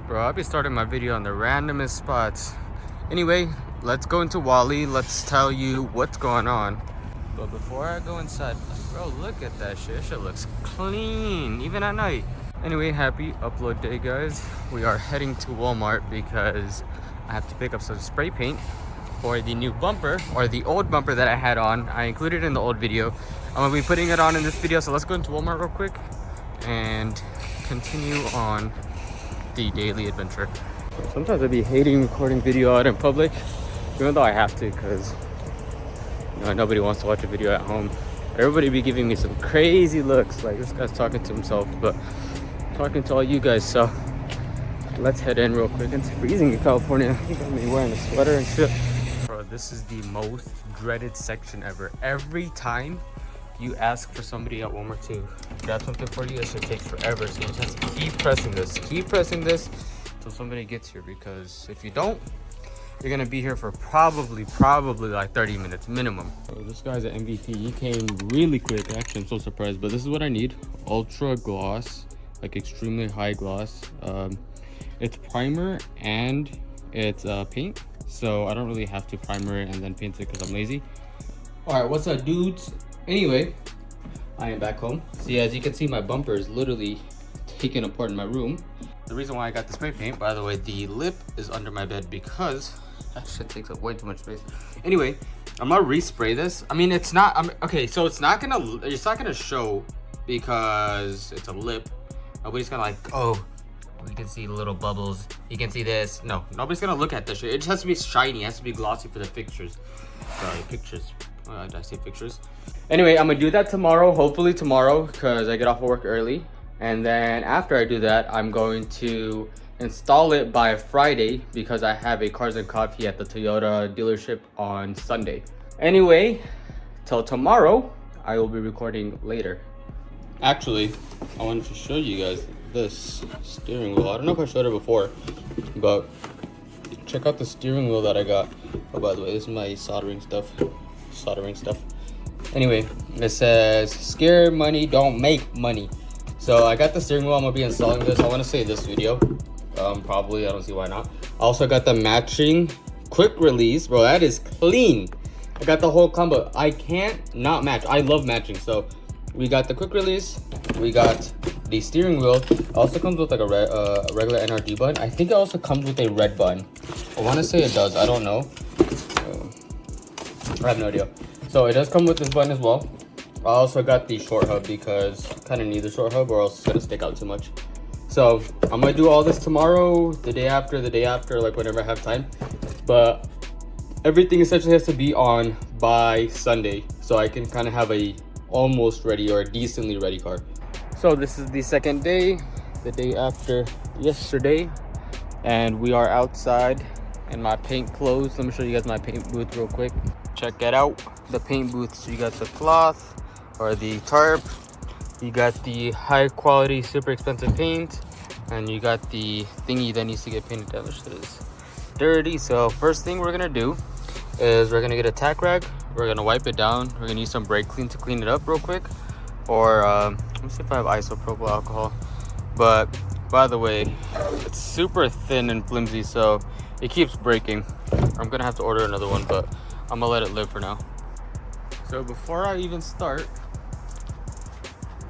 Bro, I'll be starting my video on the randomest spots. Anyway, let's go into Wally. Let's tell you what's going on. But before I go inside, bro, look at that shit. That shit looks clean, even at night. Anyway, happy upload day, guys. We are heading to Walmart because I have to pick up some spray paint for the new bumper, or the old bumper that I had on. I included it in the old video. I'm gonna be putting it on in this video, so let's go into Walmart real quick and continue on the daily adventure. Sometimes I'd be hating recording video out in public, even though I have to, because nobody wants to watch a video at home. But everybody be giving me some crazy looks, like this guy's talking to himself, but I'm talking to all you guys. So let's head in real quick. It's freezing in California. You got me wearing a sweater and shit. Bro, this is the most dreaded section ever. Every time you ask for somebody at Walmart to grab something for you, it just takes forever. So you just have to keep pressing this until somebody gets here, because if you don't, you're gonna be here for probably like 30 minutes minimum. So this guy's an MVP. He came really quick. Actually, I'm so surprised, but this is what I need. Ultra gloss, like extremely high gloss. It's primer and it's paint, so I don't really have to primer it and then paint it because I'm lazy. All right, what's up, dudes? Anyway, I am back home. See, as you can see, my bumper is literally taken apart in my room. The reason why I got the spray paint, by the way, the lip is under my bed because that shit takes up way too much space. Anyway, I'm gonna respray this. I mean, it's not, okay, so it's not gonna show because it's a lip. Nobody's gonna like, oh, you can see little bubbles. You can see this. No, nobody's gonna look at this shit. It just has to be shiny. It has to be glossy for the pictures. Sorry, pictures. Did I say pictures? Anyway, I'm gonna do that tomorrow, hopefully tomorrow, because I get off of work early. And then after I do that, I'm going to install it by Friday because I have a Cars and Coffee at the Toyota dealership on Sunday. Anyway, till tomorrow, I will be recording later. Actually, I wanted to show you guys this steering wheel. I don't know if I showed it before, but check out the steering wheel that I got. Oh, by the way, this is my soldering stuff. Anyway, it says scare money, don't make money. So I got the steering wheel. I'm gonna be installing this. I want to say this video, probably. I don't see why not. I also got the matching quick release. Bro, that is clean. I got the whole combo. I can't not match. I love matching. So we got the quick release, we got the steering wheel. It also comes with like a regular NRD button. I think it also comes with a red button. I want to say it does. I don't know. I have no idea. So it does come with this button as well. I also got the short hub because I kind of need the short hub or else it's going to stick out too much. So I'm going to do all this tomorrow, the day after, like whenever I have time. But everything essentially has to be on by Sunday so I can kind of have a almost ready or a decently ready car. So this is the second day, the day after yesterday, and we are outside in my paint clothes. Let me show you guys my paint booth real quick. Check it out, the paint booth. So you got the cloth or the tarp, you got the high quality super expensive paint, and you got the thingy that needs to get painted down. This shit is dirty. So first thing we're gonna do is we're gonna get a tack rag. We're gonna wipe it down. We're gonna use some brake clean to clean it up real quick, or let me see if I have isopropyl alcohol. But by the way, it's super thin and flimsy, so it keeps breaking. I'm gonna have to order another one, but I'm gonna let it live for now. So before I even start,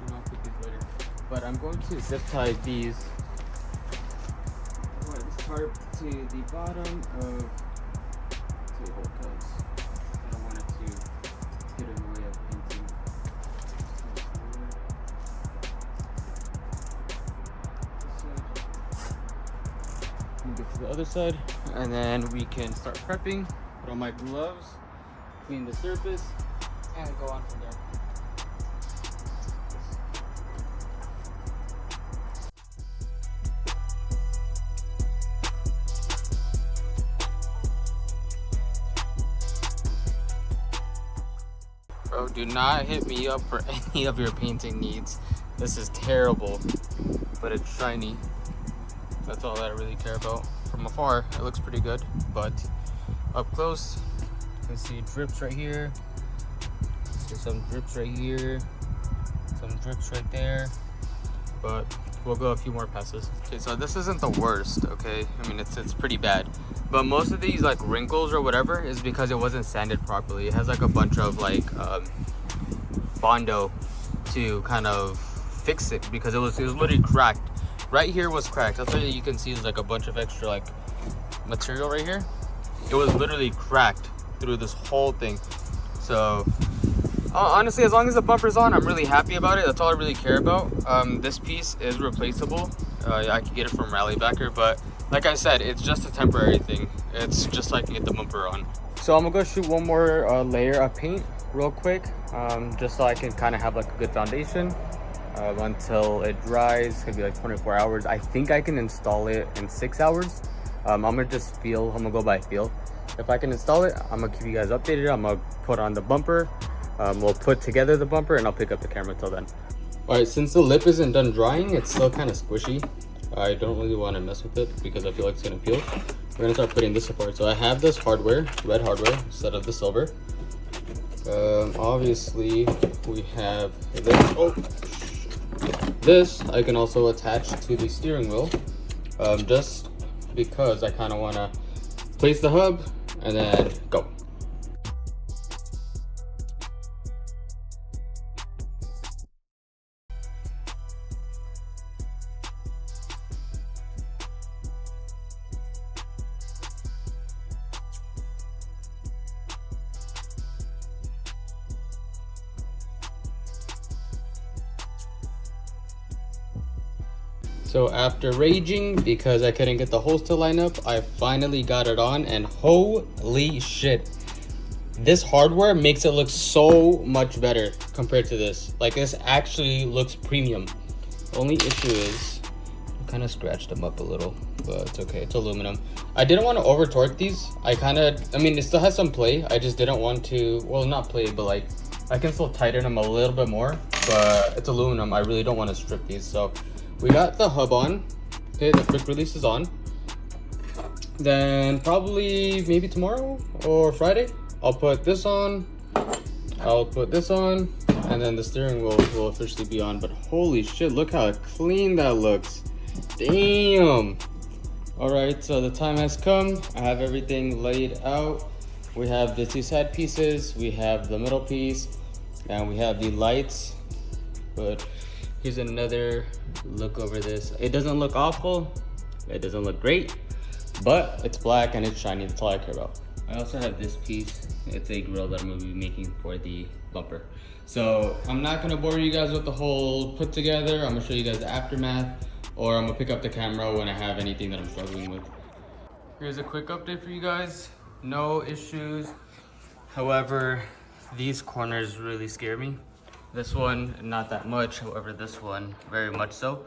I'll put these later, but I'm going to zip tie these. This tarp to the bottom of the hole, because I don't want it to get in the way of painting. Get to the other side, and then we can start prepping. Put on my gloves, clean the surface, and go on from there. Bro, do not hit me up for any of your painting needs. This is terrible, but it's shiny. That's all that I really care about. From afar, it looks pretty good, but up close, you can see drips right here. See some drips right here, some drips right there. But we'll go a few more passes. Okay, so this isn't the worst, okay? I mean, it's pretty bad. But most of these like wrinkles or whatever is because it wasn't sanded properly. It has like a bunch of like Bondo to kind of fix it because it was literally cracked. Right here was cracked. That's why you can see there's like a bunch of extra like material right here. It was literally cracked through this whole thing. So honestly, as long as the bumper's on, I'm really happy about it. That's all I really care about. This piece is replaceable. I can get it from Rallybacker, but like I said, it's just a temporary thing. It's just like get the bumper on. So I'm gonna go shoot one more layer of paint real quick, just so I can kind of have like a good foundation until it dries. It's gonna be like 24 hours. I think I can install it in 6 hours. I'm gonna just feel, I'm gonna go by feel. If I can install it, I'm gonna keep you guys updated. I'm gonna put on the bumper. We'll put together the bumper and I'll pick up the camera till then. All right, since the lip isn't done drying, it's still kind of squishy. I don't really want to mess with it because I feel like it's gonna peel. We're gonna start putting this apart. So I have this hardware, red hardware, instead of the silver. Obviously we have this. Oh, this I can also attach to the steering wheel, just because I kind of want to place the hub and then go. So after raging because I couldn't get the holes to line up, I finally got it on, and holy shit. This hardware makes it look so much better compared to this. Like, this actually looks premium. The only issue is I kind of scratched them up a little, but it's okay, it's aluminum. I didn't want to over torque these. I mean, it still has some play. I just didn't want to, well, not play, but like, I can still tighten them a little bit more, but it's aluminum. I really don't want to strip these. So we got the hub on. Okay, the quick release is on. Then probably maybe tomorrow or Friday, I'll put this on. I'll put this on, and then the steering wheel will officially be on. But holy shit, look how clean that looks. Damn. All right, so the time has come. I have everything laid out. We have the two side pieces, we have the middle piece, and we have the lights. But here's another look over this. It doesn't look awful, it doesn't look great, but it's black and it's shiny. That's all I care about. I also have this piece. It's a grill that I'm gonna be making for the bumper. So I'm not gonna bore you guys with the whole put together. I'm gonna show you guys the aftermath, or I'm gonna pick up the camera when I have anything that I'm struggling with. Here's a quick update for you guys. No issues. However, these corners really scare me. This one, not that much. However, this one, very much so.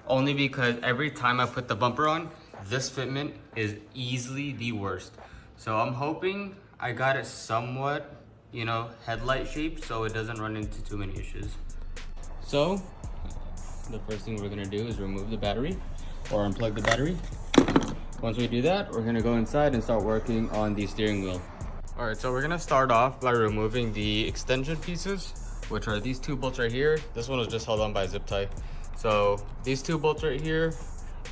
Only because every time I put the bumper on, this fitment is easily the worst. So I'm hoping I got it somewhat, you know, headlight shaped, so it doesn't run into too many issues. So the first thing we're gonna do is remove the battery or unplug the battery. Once we do that, we're gonna go inside and start working on the steering wheel. All right, so we're gonna start off by removing the extension pieces, which are these two bolts right here. This one was just held on by a zip tie. So these two bolts right here,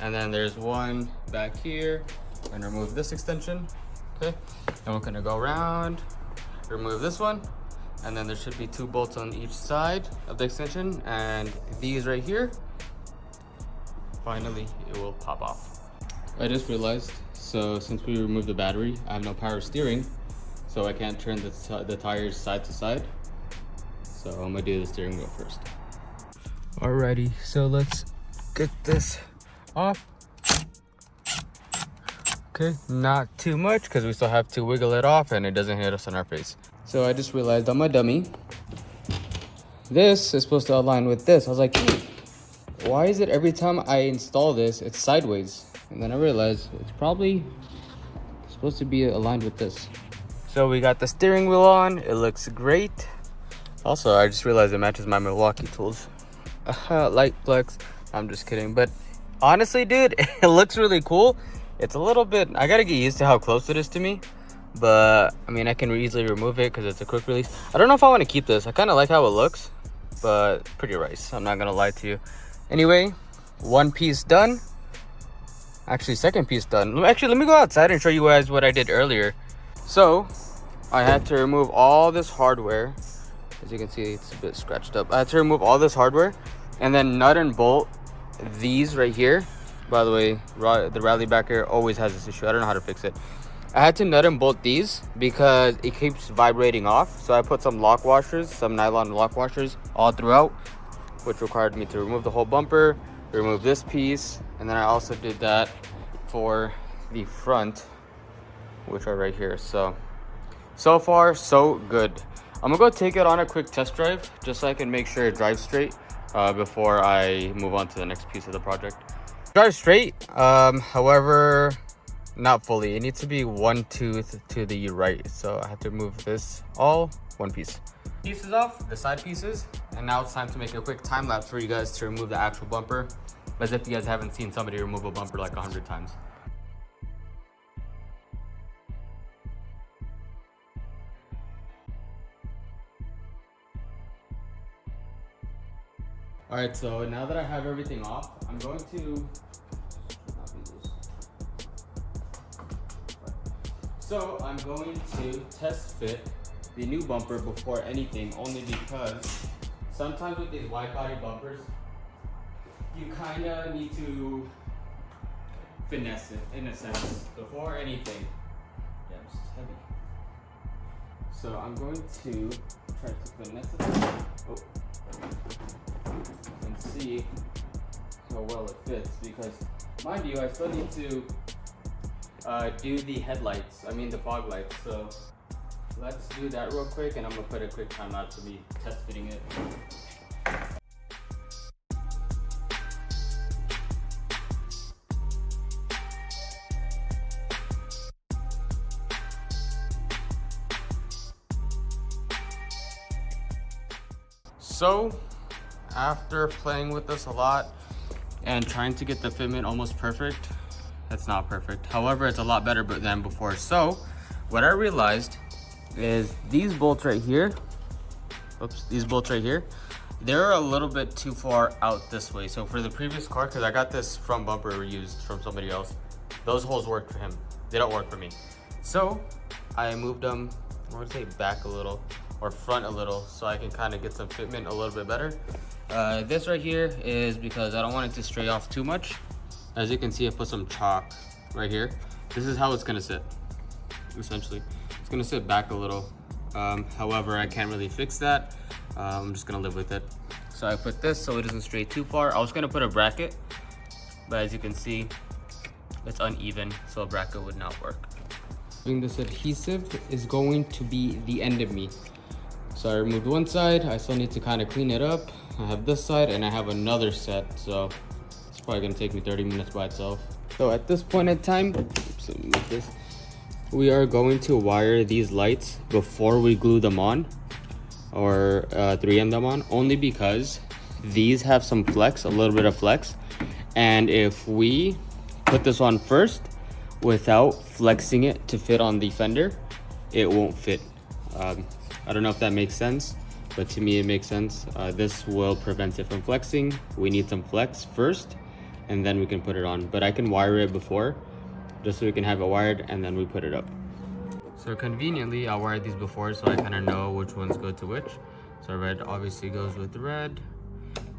and then there's one back here. We're gonna remove this extension, okay? And we're gonna go around, remove this one, and then there should be two bolts on each side of the extension, and these right here, finally it will pop off. I just realized, so since we removed the battery, I have no power steering, so I can't turn the tires side to side. So I'm gonna do the steering wheel first. Alrighty, so let's get this off. Okay, not too much because we still have to wiggle it off and it doesn't hit us in our face. So I just realized on my dummy, this is supposed to align with this. I was like, why is it every time I install this, it's sideways? And then I realized it's probably supposed to be aligned with this. So we got the steering wheel on, it looks great. Also, I just realized it matches my Milwaukee tools. Light flex, I'm just kidding. But honestly, dude, it looks really cool. It's a little bit, I gotta get used to how close it is to me. But, I mean, I can easily remove it because it's a quick release. I don't know if I want to keep this. I kind of like how it looks, but pretty rice. I'm not gonna lie to you. Anyway, one piece done. Actually, second piece done. Actually, let me go outside and show you guys what I did earlier. So I had to remove all this hardware. As you can see, it's a bit scratched up. I had to remove all this hardware and then nut and bolt these right here. By the way, the Rallybacker always has this issue. I don't know how to fix it. I had to nut and bolt these because it keeps vibrating off. So I put some lock washers, some nylon lock washers all throughout, which required me to remove the whole bumper, remove this piece, and then I also did that for the front, which are right here. So far so good. I'm gonna go take it on a quick test drive just so I can make sure it drives straight before I move on to the next piece of the project. Drives straight, however, not fully. It needs to be one tooth to the right, so I have to move this all one piece. Pieces off, the side pieces, and now it's time to make a quick time lapse for you guys to remove the actual bumper, as if you guys haven't seen somebody remove a bumper like 100 times. All right, so now that I have everything off, I'm going to test fit the new bumper before anything, only because sometimes with these wide body bumpers, you kind of need to finesse it in a sense before anything. Yeah, it's just heavy. So I'm going to try to finesse it and see how well it fits, because mind you, I still need to do the headlights, the fog lights. So let's do that real quick, and I'm gonna put a quick time out to be test fitting it. So after playing with this a lot and trying to get the fitment almost perfect, it's not perfect. However, it's a lot better than before. So what I realized is these bolts right here, they're a little bit too far out this way. So for the previous car, because I got this front bumper reused from somebody else, those holes worked for him. They don't work for me. So I moved them, I want to say back a little or front a little, so I can kind of get some fitment a little bit better. This right here is because I don't want it to stray off too much. As you can see, I put some chalk right here. This is how it's gonna sit, essentially. It's gonna sit back a little. However, I can't really fix that. I'm just gonna live with it. So I put this so it doesn't stray too far. I was gonna put a bracket, but as you can see, it's uneven, so a bracket would not work. This adhesive is going to be the end of me. So I removed one side. I still need to kind of clean it up. I have this side and I have another set, so it's probably gonna take me 30 minutes by itself. So at this point in time, we are going to wire these lights before we glue them on, or 3M them on, only because these have some flex, a little bit of flex. And if we put this on first without flexing it to fit on the fender, it won't fit. I don't know if that makes sense, but to me it makes sense. This will prevent it from flexing. We need some flex first, and then we can put it on. But I can wire it before, just so we can have it wired, and then we put it up. So conveniently, I wired these before, so I kind of know which ones go to which. So red obviously goes with red,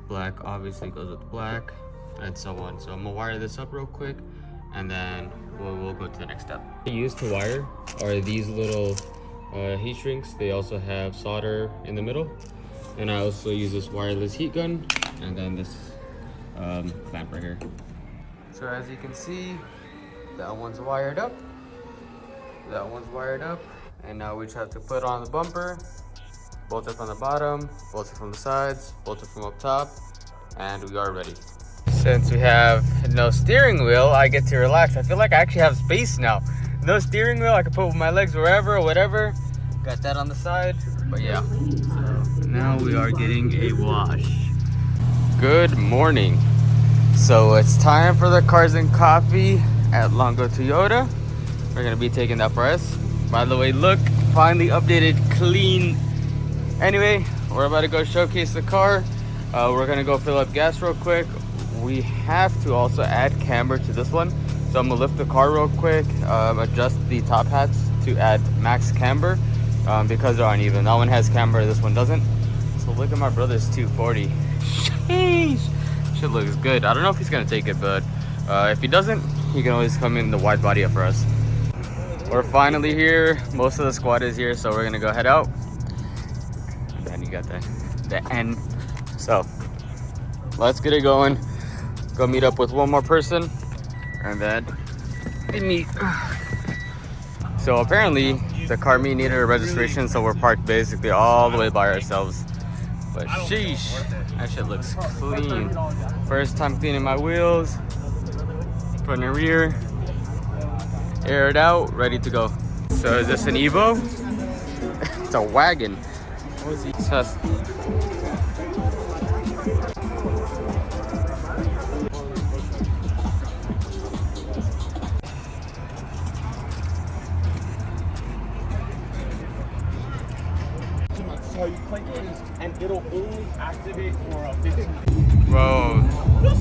black obviously goes with black, and so on. So I'm gonna wire this up real quick, and then we'll go to the next step. What I use to wire are these little heat shrinks. They also have solder in the middle, and I also use this wireless heat gun, and then this clamp right here. So as you can see, that one's wired up, that one's wired up, and now we just have to put on the bumper. Bolts are from the bottom, bolts are from the sides, bolts are from up top, and we are ready. Since we have no steering wheel, I get to relax. I feel like I actually have space now. No steering wheel, I can put my legs wherever or whatever. Got that on the side, but yeah. So now we are getting a wash. Good morning. So it's time for the Cars and Coffee at Longo Toyota. We're gonna be taking the FR-S. By the way, look, finally updated, clean. Anyway, we're about to go showcase the car. We're gonna go fill up gas real quick. we have to also add camber to this one. So I'm gonna lift the car real quick, adjust the top hats to add max camber because they're uneven. That one has camber, this one doesn't. So look at my brother's 240. Sheesh. Shit looks good. I don't know if he's gonna take it, but if he doesn't, he can always come in the wide body FR-S. We're finally here. Most of the squad is here, so we're gonna go head out. And then you got the N. So let's get it going. Go meet up with one more person, and then we meet. So apparently the car meet needed a registration, so we're parked basically all the way by ourselves. But sheesh, that shit looks clean. First time cleaning my wheels, front and rear, aired out, ready to go. So is this an Evo? It's a wagon. What is he? Test. So you click it and it'll only activate for a 15. Bro,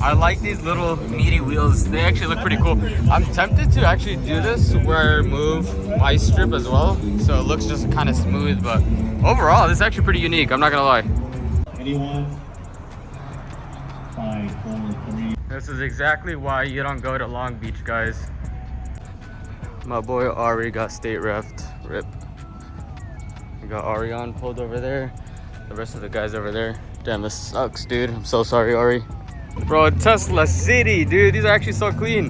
I like these little meaty wheels. They actually look pretty cool. I'm tempted to actually do this where I remove my strip as well, so it looks just kind of smooth. But overall, this is actually pretty unique. I'm not gonna lie. Anyone? 5, 4, 3. This is exactly why you don't go to Long Beach, guys. My boy Ari got state refed. Rip. We got Ari on pulled over there. The rest of the guys over there. Damn, this sucks, dude. I'm so sorry, Ari. Bro, Tesla City, dude. These are actually so clean.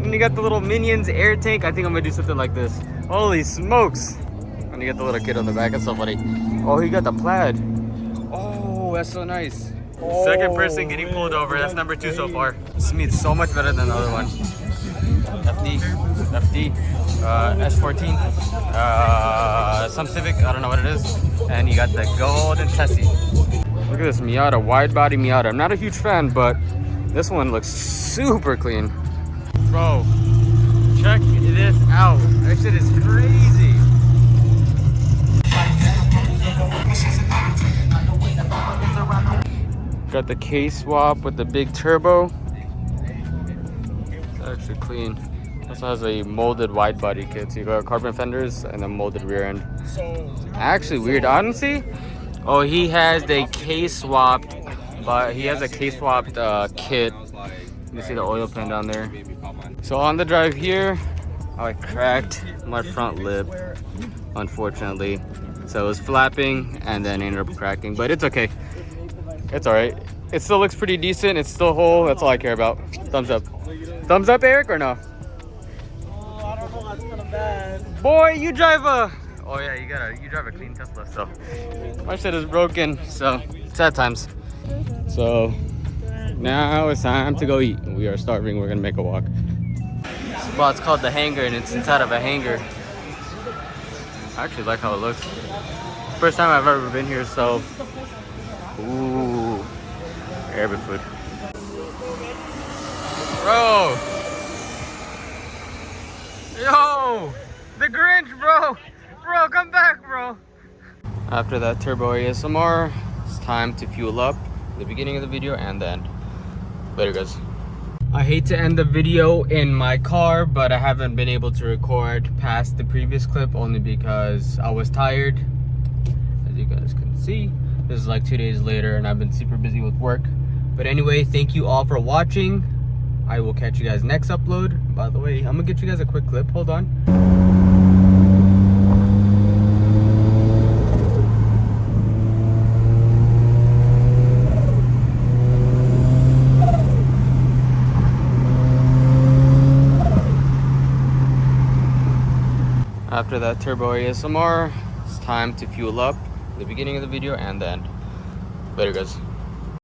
And you got the little Minions air tank. I think I'm gonna do something like this. Holy smokes. And you got the little kid on the back. That's so funny. Oh, he got the plaid. Oh, that's so nice. Second person getting pulled over. That's number 2 so far. This means so much better than the other one. FD, S14, some Civic, I don't know what it is. And you got the golden Tessie. Look at this Miata, wide body Miata. I'm not a huge fan, but this one looks super clean. Bro, check this out. That shit is crazy. Got the K-swap with the big turbo. It's actually clean. Also has a molded wide body kit. So you got carbon fenders and a molded rear end. Actually weird, honestly. Oh, he has the K-swapped, but he has a K-swapped kit. You see the oil pan down there. So on the drive here, I cracked my front lip, unfortunately. So it was flapping and then ended up cracking, but it's okay. It's all right. It still looks pretty decent. It's still whole. That's all I care about. Thumbs up. Thumbs up, Eric, or no? I don't know, that's kind of bad. Boy, you drive a... Oh yeah, you drive a clean Tesla, so... My shit is broken, so... Sad times. So... Now it's time to go eat. We are starving. We're gonna make a walk. This spot's called The Hangar, and it's inside of a hangar. I actually like how it looks. First time I've ever been here, so... Ooh... Arabic food. Bro! Yo! The Grinch, bro! Bro, come back, bro! After that turbo ASMR, it's time to fuel up. The beginning of the video and the end. Later, guys. I hate to end the video in my car, but I haven't been able to record past the previous clip only because I was tired. As you guys can see, this is like 2 days later and I've been super busy with work. But anyway, thank you all for watching. I will catch you guys next upload. By the way, I'm gonna get you guys a quick clip. Hold on. After that turbo ASMR, it's time to fuel up. The beginning of the video and the end. Later, guys.